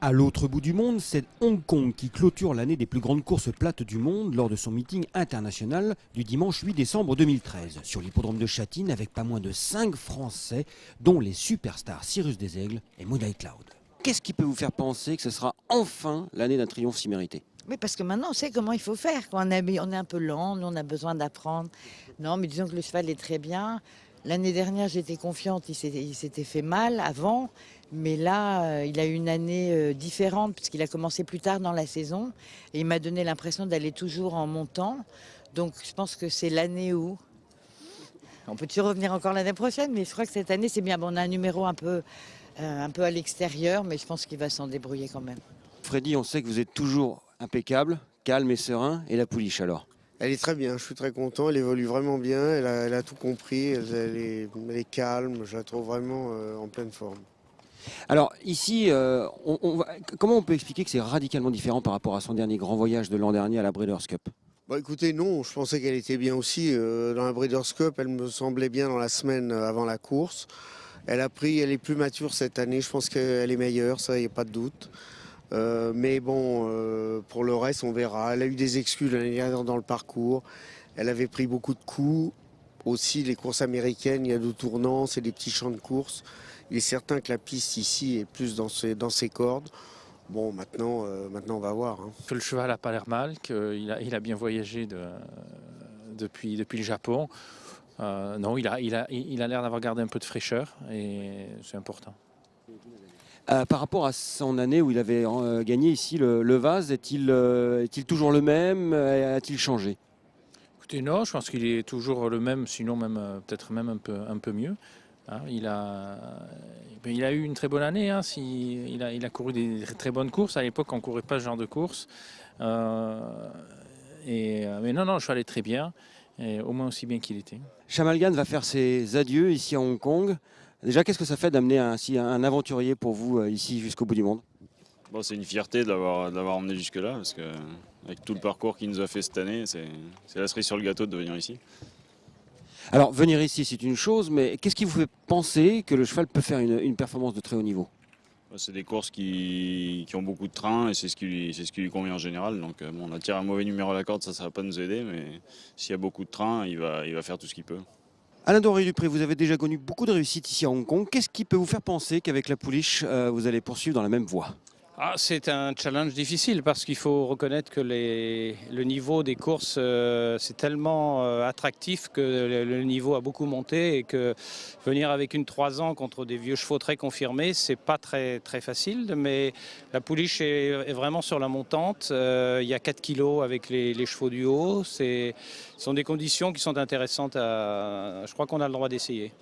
À l'autre bout du monde, c'est Hong Kong qui clôture l'année des plus grandes courses plates du monde lors de son meeting international du dimanche 8 décembre 2013 sur l'hippodrome de Châtine avec pas moins de 5 Français, dont les superstars Cyrus Desaigles et Moonlight Cloud. Qu'est-ce qui peut vous faire penser que ce sera enfin l'année d'un triomphe si mérité? Oui, parce que maintenant, on sait comment il faut faire. Quand on est un peu lent, nous, on a besoin d'apprendre. Non, mais disons que le cheval est très bien. L'année dernière, j'étais confiante, il s'était fait mal avant. Mais là, il a eu une année différente, puisqu'il a commencé plus tard dans la saison. Et il m'a donné l'impression d'aller toujours en montant. Donc, je pense que c'est l'année où... On peut toujours revenir encore l'année prochaine, mais je crois que cette année, c'est bien. Bon, on a un numéro un peu à l'extérieur, mais je pense qu'il va s'en débrouiller quand même. Freddy, on sait que vous êtes toujours impeccable, calme et serein. Et la pouliche alors? Elle est très bien, je suis très content, elle évolue vraiment bien, elle a tout compris, elle est calme, je la trouve vraiment en pleine forme. Alors ici, comment on peut expliquer que c'est radicalement différent par rapport à son dernier grand voyage de l'an dernier à la Breeders' Cup? Bah écoutez, non, je pensais qu'elle était bien aussi. Dans la Breeders' Cup, elle me semblait bien dans la semaine avant la course. Elle est plus mature cette année, je pense qu'elle est meilleure, ça, il n'y a pas de doute. Mais bon, pour le reste, on verra. Elle a eu des excuses l'année dernière dans le parcours. Elle avait pris beaucoup de coups. Aussi, les courses américaines, il y a 2 tournants, c'est des petits champs de course. Il est certain que la piste ici est plus dans ses cordes. Bon, maintenant on va voir. Hein. Que le cheval n'a pas l'air mal, qu'il a bien voyagé depuis le Japon. Non, il a l'air d'avoir gardé un peu de fraîcheur et c'est important. Par rapport à son année où il avait gagné ici le Vase, est-il toujours le même? A-t-il changé? Écoutez, non, je pense qu'il est toujours le même, sinon même peut-être même un peu mieux. Hein, il a eu une très bonne année. Hein, il a couru des très bonnes courses. À l'époque, on ne courait pas ce genre de course. Mais non, le cheval est très bien, et au moins aussi bien qu'il était. Shamalgan va faire ses adieux ici à Hong Kong. Déjà, qu'est-ce que ça fait d'amener un aventurier pour vous ici jusqu'au bout du monde? Bon, c'est une fierté de l'avoir emmené jusque-là, parce que avec tout le parcours qu'il nous a fait cette année, c'est la cerise sur le gâteau de venir ici. Alors, venir ici, c'est une chose, mais qu'est-ce qui vous fait penser que le cheval peut faire une performance de très haut niveau? C'est des courses qui ont beaucoup de train et c'est ce qui lui convient en général. Donc bon, on attire un mauvais numéro à la corde, ça ne va pas nous aider, mais s'il y a beaucoup de train, il va faire tout ce qu'il peut. Alain Doré-Dupré, vous avez déjà connu beaucoup de réussites ici à Hong Kong. Qu'est-ce qui peut vous faire penser qu'avec la pouliche, vous allez poursuivre dans la même voie? C'est un challenge difficile parce qu'il faut reconnaître que le niveau des courses, c'est tellement attractif que le niveau a beaucoup monté et que venir avec une 3 ans contre des vieux chevaux très confirmés, c'est pas très, très facile. Mais la pouliche est vraiment sur la montante. Il y a 4 kilos avec les chevaux du haut. Ce sont des conditions qui sont intéressantes. Je crois qu'on a le droit d'essayer.